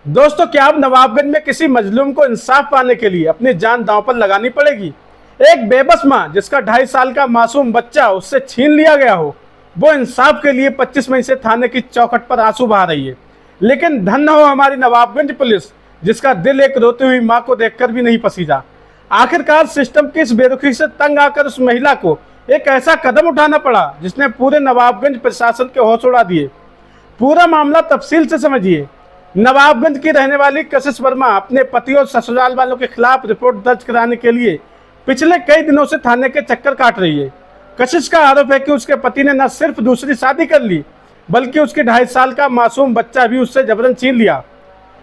दोस्तों, क्या अब नवाबगंज में किसी मजलूम को इंसाफ पाने के लिए अपनी जान दांव पर लगानी पड़ेगी? एक बेबस मां जिसका 2.5 साल का मासूम बच्चा उससे छीन लिया गया हो, वो इंसाफ के लिए 25 मई से थाने की चौखट पर आंसू बहा रही है। लेकिन धन्य हो हमारी नवाबगंज पुलिस, जिसका दिल एक रोती हुई मां को देखकर भी नहीं पसीजा। आखिरकार सिस्टम की इस बेरुखी से तंग आकर उस महिला को एक ऐसा कदम उठाना पड़ा जिसने पूरे नवाबगंज प्रशासन के होश उड़ा दिए। पूरा मामला तफसील से समझिए। नवाबगंज की रहने वाली कशिश वर्मा अपने पति और ससुराल वालों के खिलाफ रिपोर्ट दर्ज कराने के लिए पिछले कई दिनों से थाने के चक्कर काट रही है। कशिश का आरोप है कि उसके पति ने न सिर्फ दूसरी शादी कर ली, बल्कि उसके 2.5 साल का मासूम बच्चा भी उससे जबरन छीन लिया।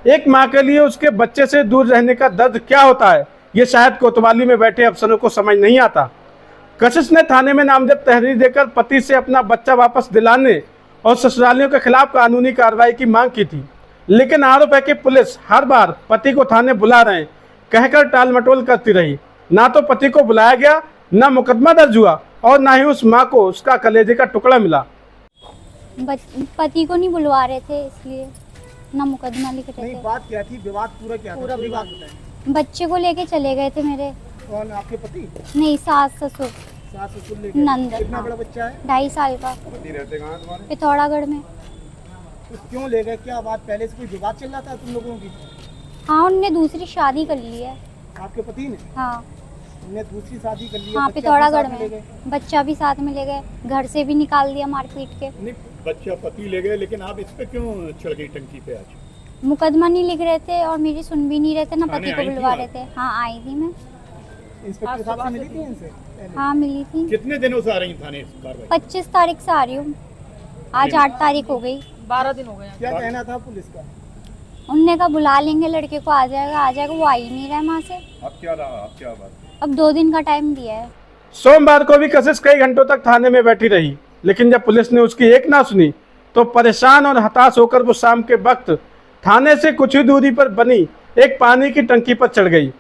एक माँ के लिए उसके बच्चे से दूर रहने का दर्द क्या होता है, ये शायद कोतवाली में बैठे अफसरों को समझ नहीं आता। कशिश ने थाने में नामजद तहरीर देकर पति से अपना बच्चा वापस दिलाने और ससुरालियों के खिलाफ कानूनी कार्रवाई की मांग की थी। लेकिन आरोप है कि पुलिस हर बार पति को थाने बुला रहे कहकर टाल मटोल करती रही। ना तो पति को बुलाया गया, ना मुकदमा दर्ज हुआ और ना ही उस माँ को उसका कलेजे का टुकड़ा मिला। पति को नहीं बुलवा रहे थे, इसलिए ना मुकदमा लिख रहे थे। बात क्या थी? विवाद पूरा क्या था? विवाद बताएं। बच्चे को लेके चले गए थे मेरे। कौन, आपके पति? नहीं, सास ससुर। सास ससुर लेके? नंद। कितना बड़ा बच्चा है? 2.5 साल का। रहते कहाँ तुम्हारे? पिथौरागढ़ में। तो क्यों ले गए? क्या बात, पहले से कोई विवाद चल रहा था तुम लोगों की? हाँ, उनने दूसरी शादी कर ली है। आपके पति ने? हाँ, उन्हें दूसरी शादी कर ली है। हाँ, पिथौरागढ़ में। बच्चा भी साथ में ले गए, घर से भी निकाल दिया मार पीट के। नहीं, बच्चा पति ले गए, लेकिन आप इस पे क्यों चढ़ गई टंकी पे आज? मुकदमा नहीं लिख रहे थे और मेरी सुन भी नहीं रहे थे, ना पति को बुलवा रहे थे। हाँ, आई थी मैं। इंस्पेक्टर साहब से मिली थी इनसे? हाँ, मिली थी। कितने दिनों से आ रही थाने कार्रवाई? 25 तारीख से आ रही हूँ, आज 8 तारीख हो गई। 12 दिन हो गए। क्या कहना था पुलिस का? उनने कहा बुला लेंगे लड़के को, आ जाएगा। वो आ ही नहीं रहा वहाँ से। अब क्या रहा? अब क्या बात? अब 2 दिन का टाइम दिया है। सोमवार को भी कशिश कई घंटों तक थाने में बैठी रही, लेकिन जब पुलिस ने उसकी एक ना सुनी तो परेशान और हताश होकर वो शाम के वक्त थाने से कुछ ही दूरी पर बनी एक पानी की टंकी पर चढ़ गई।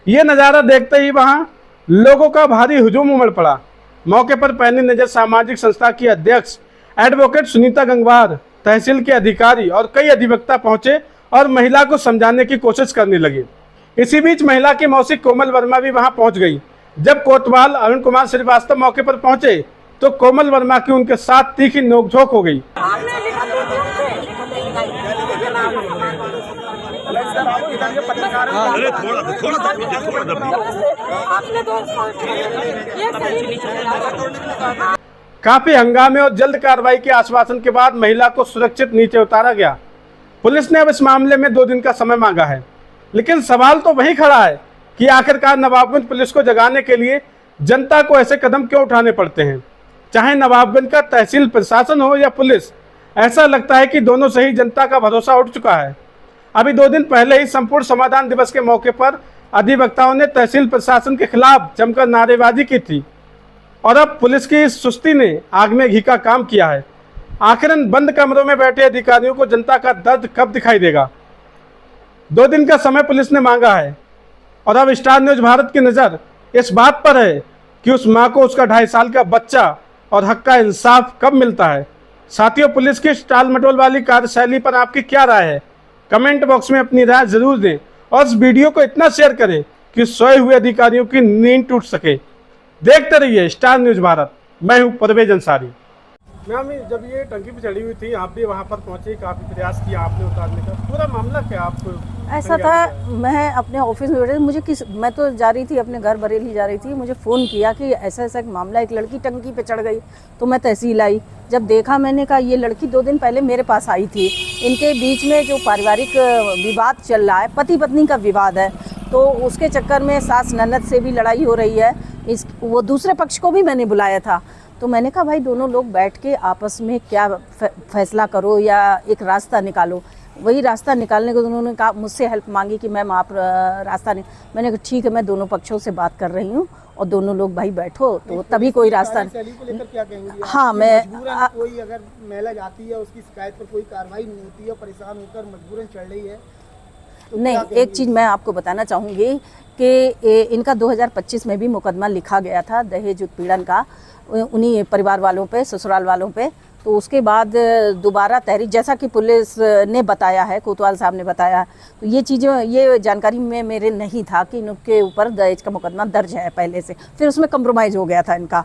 ये नज़ारा देखते ही वहाँ लोगों का भारी हुजूम उमड़ पड़ा। मौके पर पैनी नजर सामाजिक संस्था की अध्यक्ष एडवोकेट सुनीता गंगवार, तहसील के अधिकारी और कई अधिवक्ता पहुंचे और महिला को समझाने की कोशिश करने लगे। इसी बीच महिला की मौसी कोमल वर्मा भी वहां पहुंच गई। जब कोतवाल अरुण कुमार श्रीवास्तव मौके पर पहुंचे तो कोमल वर्मा की उनके साथ तीखी नोकझोंक हो गई। काफी हंगामे और जल्द कार्रवाई के आश्वासन के बाद महिला को सुरक्षित नीचे उतारा गया। पुलिस ने अब इस मामले में 2 दिन का समय मांगा है, लेकिन सवाल तो वही खड़ा है कि आखिरकार नवाबगंज पुलिस को जगाने के लिए जनता को ऐसे कदम क्यों उठाने पड़ते हैं। चाहे नवाबगंज का तहसील प्रशासन हो या पुलिस, ऐसा लगता है कि दोनों से ही जनता का भरोसा उठ चुका है। अभी 2 दिन पहले ही संपूर्ण समाधान दिवस के मौके पर अधिवक्ताओं ने तहसील प्रशासन के खिलाफ जमकर नारेबाजी की थी और अब पुलिस की इस सुस्ती ने आग में घी का काम किया है। आखिर इन बंद कमरों में बैठे अधिकारियों को जनता का दर्द कब दिखाई देगा? 2 दिन का समय पुलिस ने मांगा है और अब स्टार न्यूज भारत की नज़र इस बात पर है कि उस माँ को उसका 2.5 साल का बच्चा और हक का इंसाफ कब मिलता है। साथियों, पुलिस की टाल मटोल वाली कार्यशैली पर आपकी क्या राय है? कमेंट बॉक्स में अपनी राय जरूर दें और इस वीडियो को इतना शेयर करें कि सोए हुए अधिकारियों की नींद टूट सके। देखते रहिए स्टार न्यूज भारत। मैं हूं परवेज अंसारी। मैम, जब ये टंकी पे चढ़ी हुई थी, आप भी वहाँ पर पहुँचे, काफ़ी प्रयास किया आपने उतारने का, पूरा मामला क्या आपको? ऐसा था, मैं अपने ऑफिस में बैठे, मैं तो जा रही थी अपने घर बरेली जा रही थी। मुझे फ़ोन किया कि ऐसा ऐसा एक मामला, एक लड़की टंकी पे चढ़ गई। तो मैं तहसील आई। जब देखा, मैंने कहा ये लड़की 2 दिन पहले मेरे पास आई थी। इनके बीच में जो पारिवारिक विवाद चल रहा है, पति पत्नी का विवाद है, तो उसके चक्कर में सास ननद से भी लड़ाई हो रही है। वो दूसरे पक्ष को भी मैंने बुलाया था। तो मैंने कहा भाई दोनों लोग बैठ के आपस में क्या फैसला करो या एक रास्ता निकालो। वही रास्ता निकालने को उन्होंने कहा, मुझसे हेल्प मांगी कि मैम आप रास्ता नहीं। मैंने कहा ठीक है, मैं दोनों पक्षों से बात कर रही हूँ और दोनों लोग भाई बैठो, तो तभी कोई रास्ता। हाँ, मैं कोई अगर महिला जाती है, उसकी शिकायत पर कोई कार्रवाई नहीं होती है, परेशान होकर मजबूरन चढ़ रही है, तो नहीं, एक चीज़ मैं आपको बताना चाहूँगी कि इनका 2025 में भी मुकदमा लिखा गया था दहेज उत्पीड़न का, उन्हीं परिवार वालों पे, ससुराल वालों पे। तो उसके बाद दोबारा तहरीर, जैसा कि पुलिस ने बताया है, कोतवाल साहब ने बताया, तो ये चीज़ें, ये जानकारी में मेरे नहीं था कि इनके ऊपर दहेज का मुकदमा दर्ज है पहले से, फिर उसमें कंप्रोमाइज़ हो गया था इनका।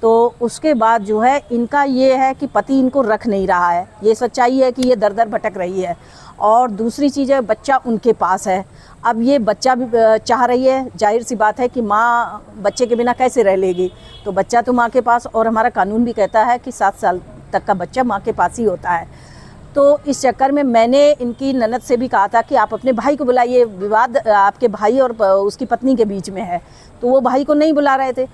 तो उसके बाद जो है इनका ये है कि पति इनको रख नहीं रहा है, ये सच्चाई है कि ये दर दर भटक रही है। और दूसरी चीज़ है, बच्चा उनके पास है। अब ये बच्चा भी चाह रही है, जाहिर सी बात है कि माँ बच्चे के बिना कैसे रह लेगी, तो बच्चा तो माँ के पास, और हमारा कानून भी कहता है कि 7 साल तक का बच्चा माँ के पास ही होता है। तो इस चक्कर में मैंने इनकी ननद से भी कहा था कि आप अपने भाई को बुलाइए, विवाद आपके भाई और उसकी पत्नी के बीच में है। तो वो भाई को नहीं बुला रहे थे,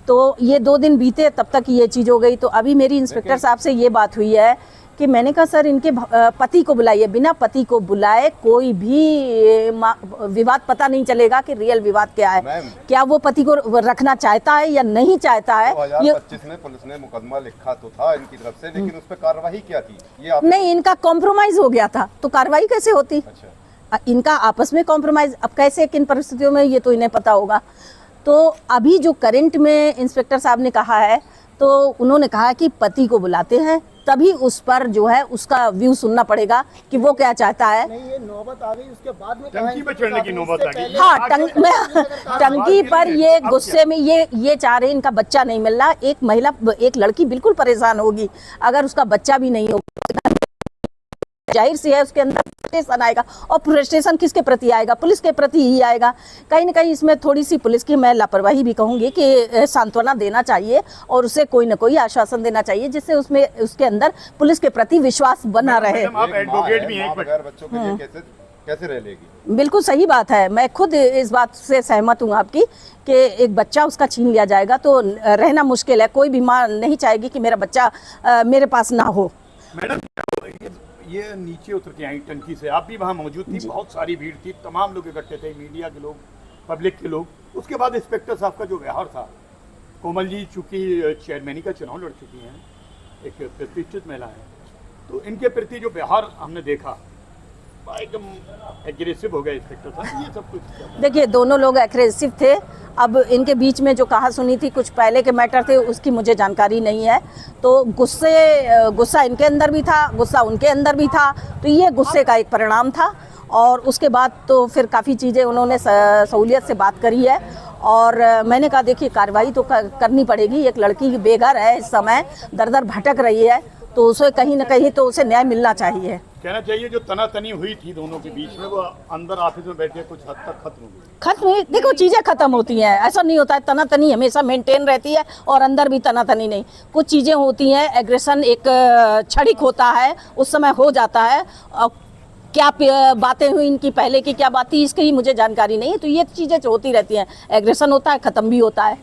तो ये 2 दिन बीते, तब तक ये चीज़ हो गई। तो अभी मेरी इंस्पेक्टर साहब से ये बात हुई है कि मैंने कहा सर इनके पति को बुलाइए, बिना पति को बुलाए कोई भी विवाद पता नहीं चलेगा कि रियल विवाद क्या है, क्या वो पति को रखना चाहता है या नहीं चाहता है। 2025 में पुलिस ने मुकदमा लिखा तो था इनकी तरफ से, लेकिन उस पर कार्रवाई क्या थी? ये नहीं, इनका कॉम्प्रोमाइज हो गया था, तो कार्रवाई कैसे होती? अच्छा। इनका आपस में कॉम्प्रोमाइज, अब कैसे किन परिस्थितियों में ये तो इन्हें पता होगा। तो अभी जो करंट में इंस्पेक्टर साहब ने कहा है, तो उन्होंने कहा कि पति को बुलाते हैं, तभी उस पर जो है उसका व्यू सुनना पड़ेगा कि वो क्या चाहता है। नहीं, ये नौबत आ गई उसके बाद में टंकी पे चढ़ने की नौबत आ गई। हाँ, टंकी पर ये गुस्से में ये चाह रहे, इनका बच्चा नहीं मिल रहा। एक महिला, एक लड़की बिल्कुल परेशान होगी अगर उसका बच्चा भी नहीं होगा, जाहिर सी है उसके अंदर फ्रस्ट्रेशन आएगा, और फ्रस्ट्रेशन किसके प्रति आएगा? पुलिस के प्रति ही आएगा। कहीं ना कहीं इसमें थोड़ी सी पुलिस की मैं लापरवाही भी कहूँगी कि सांत्वना देना चाहिए और उसे कोई ना कोई आश्वासन देना चाहिए, जिससे उसमें उसके अंदर पुलिस के प्रति विश्वास बना रहे। आप एडवोकेट भी हैं, बगैर बच्चों के लिए कैसे रह लेगी? बिल्कुल सही बात है, मैं खुद इस बात से सहमत हूँ आपकी कि एक बच्चा उसका छीन लिया जाएगा तो रहना मुश्किल है। कोई भी माँ नहीं चाहेगी कि मेरा बच्चा मेरे पास ना हो। मैडम, ये नीचे उतर के आई टंकी से, आप भी वहाँ मौजूद थी, बहुत सारी भीड़ थी, तमाम लोग इकट्ठे थे, मीडिया के लोग, पब्लिक के लोग। उसके बाद इंस्पेक्टर साहब का जो व्यवहार था, कोमल जी चूँकि चेयरमैनी का चुनाव लड़ चुकी हैं, एक प्रतिष्ठित महिला है, तो इनके प्रति जो व्यवहार हमने देखा, एकदम एग्रेसिव हो गया इंस्पेक्टर साहब। ये सब कुछ देखिए, दोनों लोग एग्रेसिव थे। अब इनके बीच में जो कहा सुनी थी, कुछ पहले के मैटर थे, उसकी मुझे जानकारी नहीं है। तो गुस्सा इनके अंदर भी था, गुस्सा उनके अंदर भी था, तो ये गुस्से का एक परिणाम था। और उसके बाद तो फिर काफ़ी चीज़ें उन्होंने सहूलियत से बात करी है, और मैंने कहा देखिए कार्रवाई तो करनी पड़ेगी। एक लड़की बेघर है, इस समय दर दर भटक रही है, तो उसे कहीं ना कहीं तो उसे न्याय मिलना चाहिए। कहना चाहिए जो तनातनी हुई थी दोनों के बीच में, वो अंदर ऑफिस में बैठे कुछ हद तक खत्म हो गई। खत्म हुई, देखो चीज़ें खत्म होती हैं, ऐसा नहीं होता है। तनातनी हमेशा मेंटेन रहती है और अंदर भी तनातनी नहीं, कुछ चीज़ें होती हैं, एग्रेशन एक क्षणिक होता है, उस समय हो जाता है। क्या बातें हुई इनकी, पहले की क्या बात थी, इसकी मुझे जानकारी नहीं है। तो ये चीज़ें होती रहती हैं, एग्रेशन होता है, ख़त्म भी होता है।